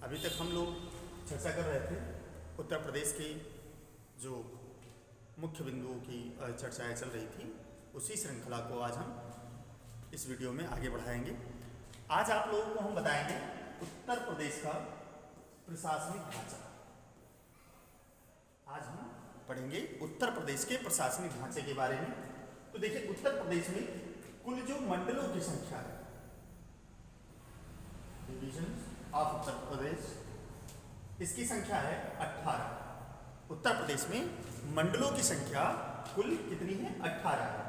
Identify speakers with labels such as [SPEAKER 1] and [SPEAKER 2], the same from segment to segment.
[SPEAKER 1] अभी तक हम लोग चर्चा कर रहे थे उत्तर प्रदेश के जो मुख्य बिंदुओं की चर्चाएं चल रही थी, उसी श्रृंखला को आज हम इस वीडियो में आगे बढ़ाएंगे। आज आप लोगों को हम बताएंगे उत्तर प्रदेश का प्रशासनिक ढांचा। आज हम पढ़ेंगे उत्तर प्रदेश के प्रशासनिक ढांचे के बारे में। तो देखिए, उत्तर प्रदेश में कुल जो मंडलों की संख्या है, डिवीजन ऑफ उत्तर प्रदेश, इसकी संख्या है 18। उत्तर प्रदेश में मंडलों की संख्या कुल कितनी है? 18 है।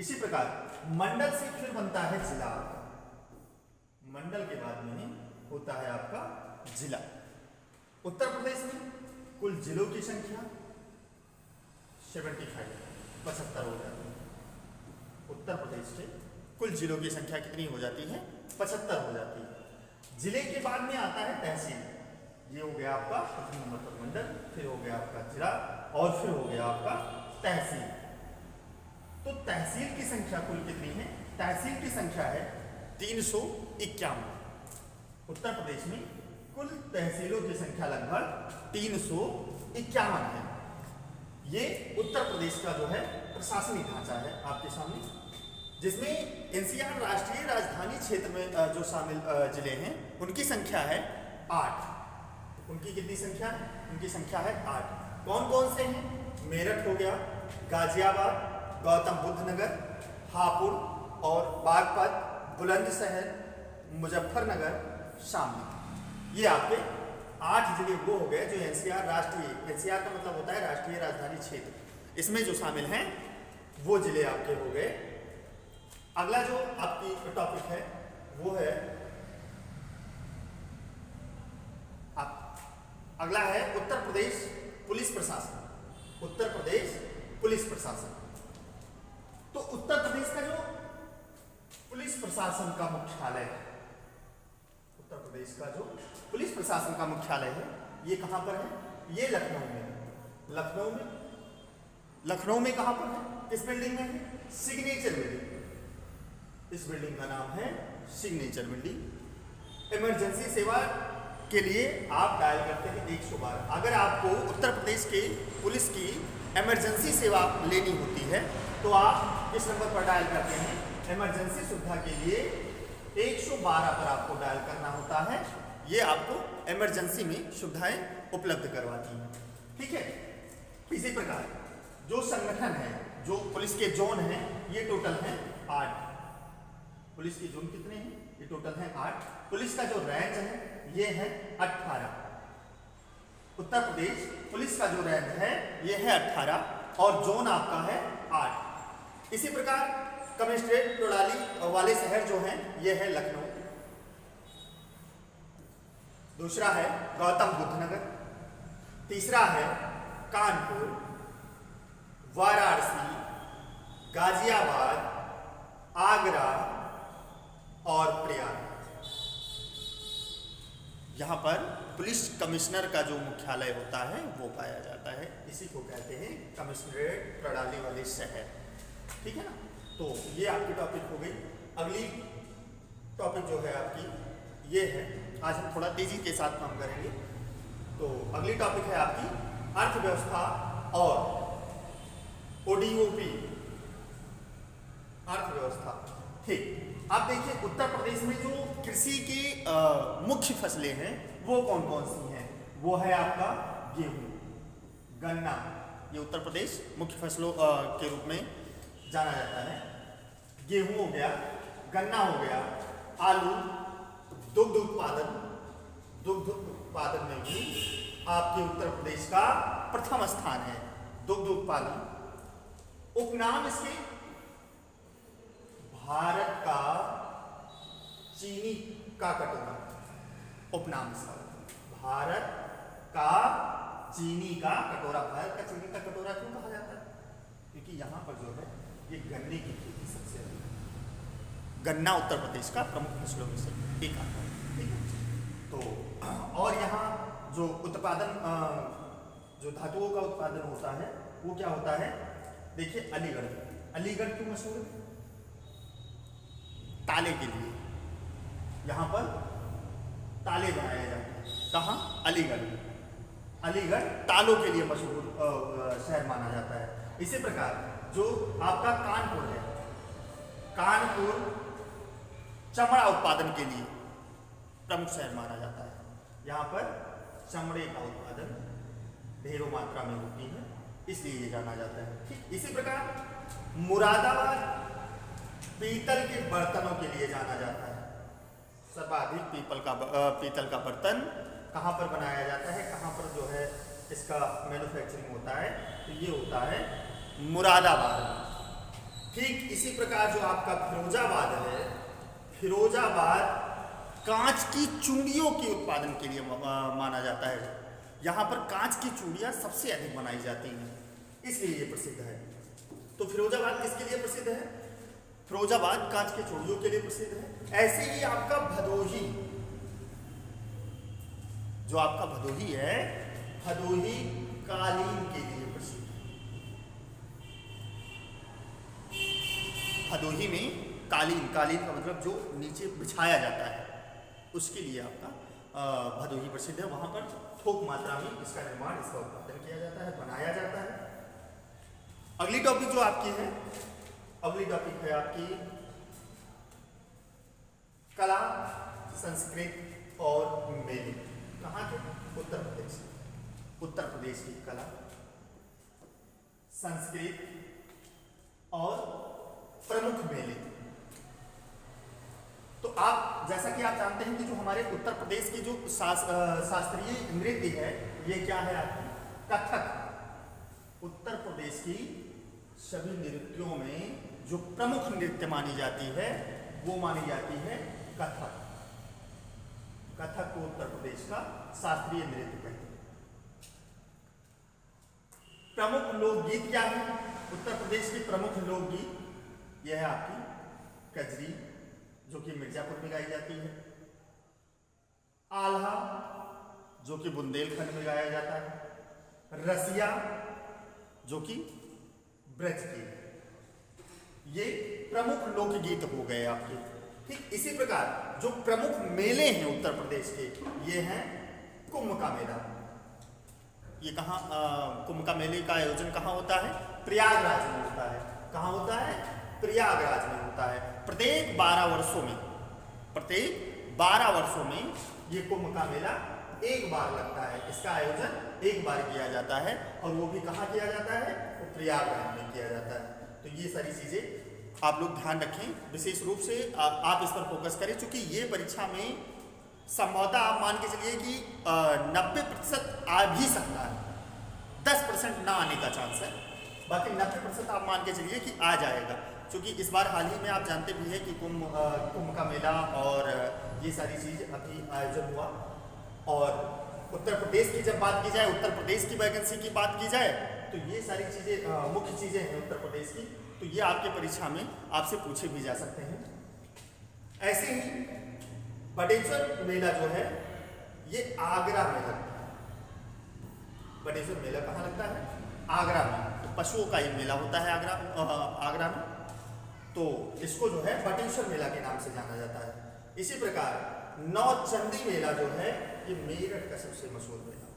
[SPEAKER 1] इसी प्रकार मंडल से फिर बनता है जिला। मंडल के बाद में होता है आपका जिला। उत्तर प्रदेश में कुल जिलों की संख्या 75 हो जाती है। उत्तर प्रदेश के कुल जिलों की संख्या कितनी हो जाती है? 75 हो जाती है। जिले के बाद में आता है तहसील। ये हो गया आपका प्रथम नंबर पर मंडल, फिर हो गया आपका जिला और फिर हो गया आपका तहसील। तो तहसील की संख्या कुल कितनी है? तहसील की संख्या है 351। उत्तर प्रदेश में कुल तहसीलों की संख्या लगभग 351 है। ये उत्तर प्रदेश का जो है प्रशासनिक ढांचा है आपके सामने, जिसमें एनसीआर राष्ट्रीय राजधानी क्षेत्र में जो शामिल जिले हैं उनकी संख्या है 8। उनकी कितनी संख्या है? उनकी संख्या है 8। कौन कौन से हैं? मेरठ हो गया, गाजियाबाद, गौतम बुद्ध नगर, हापुड़ और बागपत, बुलंदशहर, मुजफ्फरनगर शामिल। ये आपके 8 जिले वो हो गए जो एनसीआर का मतलब होता है राष्ट्रीय राजधानी क्षेत्र, इसमें जो शामिल हैं वो जिले आपके हो गए। अगला जो आपकी टॉपिक है वो है अगला है उत्तर प्रदेश पुलिस प्रशासन। उत्तर प्रदेश पुलिस प्रशासन। तो उत्तर प्रदेश का जो पुलिस प्रशासन का मुख्यालय है, उत्तर प्रदेश का जो पुलिस प्रशासन का मुख्यालय है, ये कहां पर है? ये लखनऊ में। लखनऊ में कहां पर है? किस बिल्डिंग में है? Signature building. इस बिल्डिंग का नाम है सिग्नेचर बिल्डिंग। इमरजेंसी सेवा के लिए आप डायल करते हैं 112। अगर आपको उत्तर प्रदेश के पुलिस की इमरजेंसी सेवा लेनी होती है तो आप इस नंबर पर डायल करते हैं। इमरजेंसी सुविधा के लिए 112 पर आपको डायल करना होता है। ये आपको इमरजेंसी में सुविधाएं उपलब्ध करवाती है। ठीक है। इसी प्रकार जो संगठन है, जो पुलिस के जोन हैं, ये टोटल हैं 8। पुलिस के जोन कितने हैं? ये टोटल हैं 8। पुलिस का जो रेंज है ये है 18। उत्तर प्रदेश पुलिस का जो रेंज है ये है 18 और जोन आपका है 8। इसी प्रकार कमिश्नरेट प्रणाली वाले शहर जो हैं ये है लखनऊ। दूसरा है गौतम बुद्ध नगर। तीसरा है कानपुर, वाराणसी, गाजियाबाद, आगरा और प्रयाग। यहाँ पर पुलिस कमिश्नर का जो मुख्यालय होता है वो पाया जाता है। इसी को कहते हैं कमिश्नरेट प्रणाली वाले शहर। ठीक है ना। तो ये आपकी टॉपिक हो गई। अगली टॉपिक जो है आपकी ये है, आज हम थोड़ा तेजी के साथ काम करेंगे। तो अगली टॉपिक है आपकी अर्थव्यवस्था और ओडीओपी, अर्थव्यवस्था। ठीक। आप देखिए, उत्तर प्रदेश में जो कृषि की मुख्य फसलें हैं वो कौन कौन सी हैं? वो है आपका गेहूं, गन्ना। ये उत्तर प्रदेश मुख्य फसलों के रूप में जाना जाता है। गेहूं हो गया, गन्ना हो गया, आलू, दुग्ध उत्पादन। दुग्ध उत्पादन में भी आपके उत्तर प्रदेश का प्रथम स्थान है, दुग्ध उत्पादन। उपनाम इसके भारत का चीनी का कटोरा। उपनाम इसका भारत का चीनी का कटोरा। भारत का चीनी का कटोरा क्यों कहा जाता है? क्योंकि यहाँ पर जो है ये गन्ने की खेती सबसे अधिक है। गन्ना उत्तर प्रदेश का प्रमुख फसलों में से एक आता है। ठीक है। तो और यहाँ जो उत्पादन, जो धातुओं का उत्पादन होता है वो क्या होता है? देखिए, अलीगढ़ क्यों मशहूर है? ताले के लिए। यहाँ पर ताले बनाए जाते हैं। कहाँ? अलीगढ़। अलीगढ़ तालों के लिए मशहूर शहर माना जाता है। इसी प्रकार जो आपका कानपुर है, कानपुर चमड़ा उत्पादन के लिए प्रमुख शहर माना जाता है। यहाँ पर चमड़े का उत्पादन ढेरों मात्रा में होती है, इसलिए ये जाना जाता है। ठीक इसी प्रकार मुरादाबाद पीतल के बर्तनों के लिए जाना जाता है। सर्वाधिक पीतल का बर्तन कहाँ पर बनाया जाता है, कहाँ पर जो है इसका मैन्युफैक्चरिंग होता है, तो ये होता है मुरादाबाद में। ठीक इसी प्रकार जो आपका फिरोजाबाद है, फिरोजाबाद कांच की चूड़ियों के उत्पादन के लिए माना जाता है। यहाँ पर कांच की चूड़ियाँ सबसे अधिक बनाई जाती हैं, इसलिए ये प्रसिद्ध है। तो फिरोजाबाद किसके लिए प्रसिद्ध है? फिरोजाबाद कांच की चूड़ियों के लिए प्रसिद्ध है। ऐसे ही आपका भदोही, जो आपका भदोही है, भदोही कालीन के लिए प्रसिद्ध है। भदोही में कालीन, कालीन का मतलब जो नीचे बिछाया जाता है, उसके लिए आपका भदोही प्रसिद्ध है। वहां पर थोक मात्रा में इसका निर्माण, इसका उत्पादन किया जाता है, बनाया जाता है। अगली टॉपिक जो आपकी है, अगली टॉपिक है आपकी कला, संस्कृत और मेले। कहाँ के? उत्तर प्रदेश। उत्तर प्रदेश की कला, संस्कृत और प्रमुख मेले। तो आप जैसा कि आप जानते हैं कि जो हमारे उत्तर प्रदेश की जो शास्त्रीय नृत्य है, ये क्या है आपकी? कथक। उत्तर प्रदेश की सभी नृत्यों में जो प्रमुख नृत्य मानी जाती है, वो मानी जाती है कथक। कथक को उत्तर प्रदेश का शास्त्रीय नृत्य कहते हैं। प्रमुख लोकगीत क्या है? उत्तर प्रदेश के प्रमुख लोकगीत यह है आपकी कजरी, जो कि मिर्जापुर में गाई जाती है, आल्हा, जो कि बुंदेलखंड में गाया जाता है, रसिया, जो कि ब्रज की। ये प्रमुख लोकगीत हो गए आपके। ठीक इसी प्रकार जो प्रमुख मेले हैं उत्तर प्रदेश के, ये हैं कुंभ का मेला। ये कहाँ, कुंभ का मेले का आयोजन कहाँ होता है? प्रयागराज में होता है। कहाँ होता है? प्रयागराज में होता है। प्रत्येक 12 वर्षों में, प्रत्येक 12 वर्षों में ये कुंभ का मेला एक बार लगता है। इसका आयोजन एक बार किया जाता है, और वो भी कहाँ किया जाता है? तो प्रयागराज में किया जाता है। तो ये सारी चीजें आप लोग ध्यान रखें, विशेष रूप से आप इस पर फोकस करें, क्योंकि ये परीक्षा में संभवतः आप मान के चलिए कि 90% आ भी सकता है, 10% ना आने का चांस है, बाकी 90% आप मान के चलिए कि आ जाएगा। क्योंकि इस बार हाल ही में आप जानते भी हैं कि कुंभ का मेला और ये सारी चीज़ अभी आयोजन हुआ। और उत्तर प्रदेश की जब बात की जाए, उत्तर प्रदेश की वैकेंसी की बात की जाए, तो ये सारी चीज़ें मुख्य चीज़ें हैं उत्तर प्रदेश की, तो ये आपके परीक्षा में आपसे पूछे भी जा सकते हैं। ऐसे ही बटेश्वर मेला जो है, ये आगरा में लगता है। बटेश्वर मेला कहाँ लगता है? आगरा में। तो पशुओं का ये मेला होता है आगरा में, तो इसको जो है बटेश्वर मेला के नाम से जाना जाता है। इसी प्रकार नौचंदी मेला जो है, ये मेरठ का सबसे मशहूर मेला।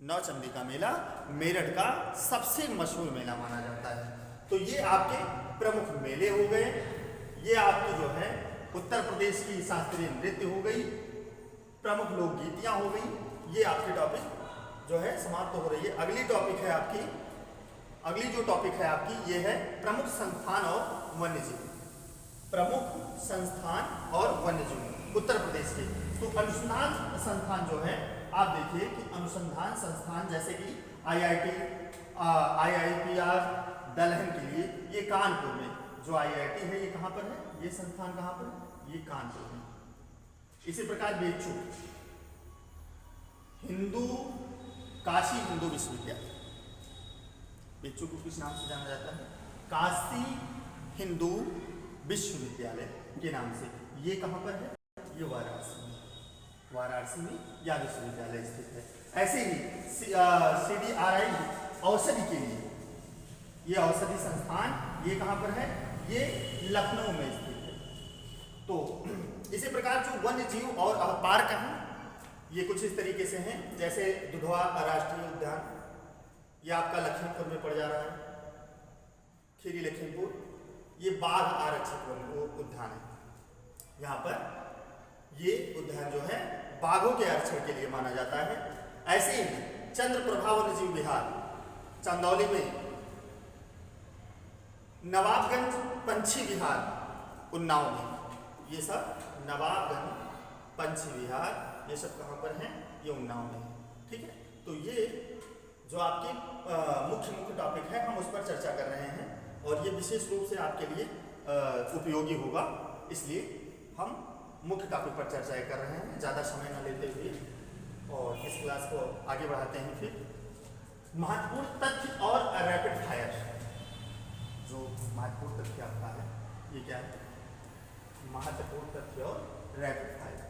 [SPEAKER 1] नौचंदी का मेला मेरठ का सबसे मशहूर मेला माना जाता है। तो ये आपके प्रमुख मेले हो गए, ये आपकी जो है उत्तर प्रदेश की शास्त्रीय नृत्य हो गई, प्रमुख लोकगीतियाँ हो गई। ये आपकी टॉपिक जो है समाप्त हो रही है। अगली टॉपिक है आपकी, अगली जो टॉपिक है आपकी, ये है प्रमुख संस्थान और वन्यजीव। प्रमुख संस्थान और वन्यजीव उत्तर प्रदेश के। तो अनुसंधान संस्थान जो है, आप देखिए कि अनुसंधान संस्थान जैसे कि IIT, IIPR दलहन के लिए, ये कानपुर में जो IIT है, ये कहाँ पर है? ये संस्थान कहाँ पर है? ये कानपुर में। इसी प्रकार बेचू हिंदू, काशी हिंदू विश्वविद्यालय, बेचू को किस नाम से जाना जाता है? काशी हिंदू विश्वविद्यालय के नाम से। ये कहाँ पर है? ये वाराणसी में, वाराणसी में यह विश्वविद्यालय स्थित है। ऐसे ही CDRI औषधि के लिए, ये औषधि संस्थान ये कहाँ पर है? ये लखनऊ में स्थित है। तो इसी प्रकार जो वन्य जीव और पार्क हैं, ये कुछ इस तरीके से हैं, जैसे दुधवा राष्ट्रीय उद्यान, ये आपका लखीमपुर में पड़ जा रहा है, खीरी लखीमपुर। ये बाघ आरक्षित उद्यान है। यहाँ पर ये उद्यान जो है बाघों के आरक्षण के लिए माना जाता है। ऐसे ही चंद्रप्रभा वन्यजीव विहार चंदौली में, नवाबगंज पंछी विहार उन्नाव में, ये सब नवाबगंज पंछी विहार ये सब कहाँ पर हैं? ये उन्नाव में है। ठीक है, तो ये जो आपकी मुख्य टॉपिक है हम उस पर चर्चा कर रहे हैं और ये विशेष रूप से आपके लिए उपयोगी होगा, इसलिए हम मुख्य टॉपिक पर चर्चा कर रहे हैं। ज़्यादा समय न लेते हुए और इस क्लास को आगे बढ़ाते हैं। फिर महत्वपूर्ण तथ्य और रैपिड फायर, जो महत्वपूर्ण तथ्य आपका है ये क्या है? महत्वपूर्ण तथ्य और रैपिड फायर।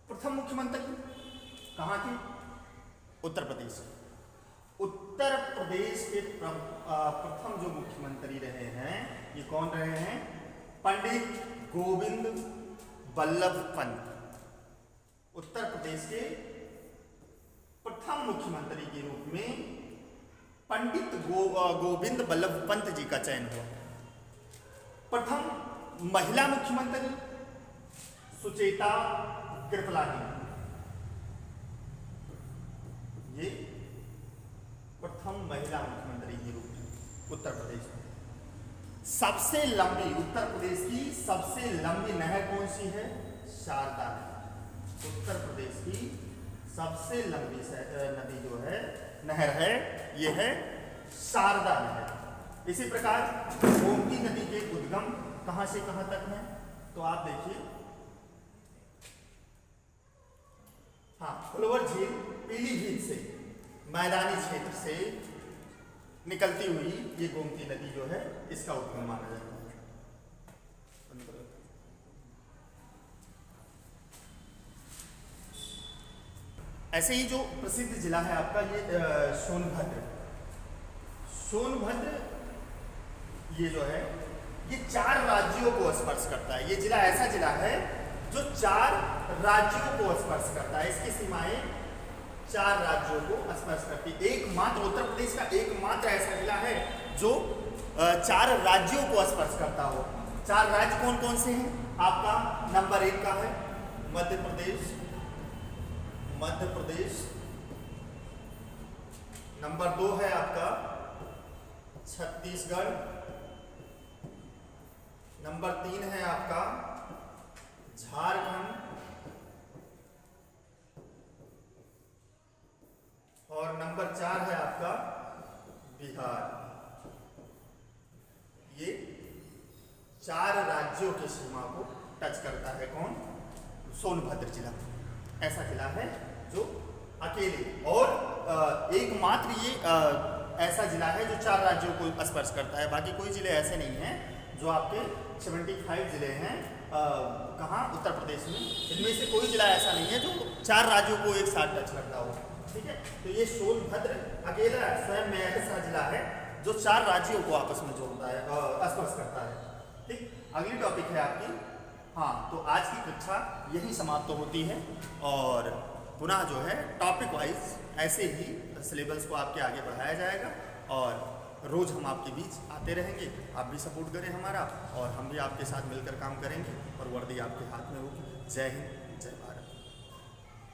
[SPEAKER 1] प्रथम मुख्यमंत्री कहाँ के? उत्तर प्रदेश। उत्तर प्रदेश के प्रथम जो मुख्यमंत्री रहे हैं ये कौन रहे हैं? पंडित गोविंद बल्लभ पंत। उत्तर प्रदेश के प्रथम मुख्यमंत्री के रूप में पंडित गोविंद बल्लभ पंत जी का चयन हुआ। प्रथम महिला मुख्यमंत्री सुचेता कृपलानी, ये प्रथम महिला मुख्यमंत्री के रूप में उत्तर प्रदेश में। सबसे लंबी, उत्तर प्रदेश की सबसे लंबी नहर कौन सी है? शारदा नदी। उत्तर प्रदेश की सबसे लंबी नदी जो है, नहर है, ये है शारदा नहर। इसी प्रकार गोमती नदी के उद्गम कहां से कहां तक है? तो आप देखिए, हाँ, फुलवर झील पीलीभीत से, मैदानी क्षेत्र से निकलती हुई ये गोमती नदी जो है इसका उद्गम माना जाता है। ऐसे ही जो प्रसिद्ध जिला है आपका ये सोनभद्र। सोनभद्र ये जो है ये 4 राज्यों को स्पर्श करता है। ये जिला ऐसा जिला है जो 4 राज्यों को स्पर्श करता है। इसकी सीमाएं 4 राज्यों को स्पर्श करती है। एकमात्र उत्तर प्रदेश का एकमात्र ऐसा जिला है जो 4 राज्यों को स्पर्श करता हो। 4 राज्य कौन कौन से हैं? आपका नंबर 1 का है मध्य प्रदेश, मध्य प्रदेश। नंबर 2 है आपका छत्तीसगढ़। नंबर 3 है आपका झारखंड और नंबर 4 है आपका बिहार। ये 4 राज्यों की सीमा को टच करता है कौन? सोनभद्र जिला। ऐसा जिला है जो अकेले और एकमात्र ये ऐसा जिला है जो 4 राज्यों को स्पर्श करता है। बाकी कोई जिले ऐसे नहीं हैं जो आपके 75 जिले हैं कहाँ? उत्तर प्रदेश में। इनमें से कोई जिला ऐसा नहीं है जो 4 राज्यों को एक साथ टच करता हो। ठीक है, तो ये सोनभद्र अकेला स्वयं में ऐसा जिला है जो 4 राज्यों को आपस में जोड़ता है, स्पर्श करता है। ठीक, अगली टॉपिक है आपकी, हाँ, तो आज की कक्षा यही समाप्त होती है और पुनः जो है टॉपिक वाइज ऐसे ही सिलेबस को आपके आगे बढ़ाया जाएगा और रोज़ हम आपके बीच आते रहेंगे। आप भी सपोर्ट करें हमारा और हम भी आपके साथ मिलकर काम करेंगे और वर्दी आपके हाथ में होगी। जय हिंद।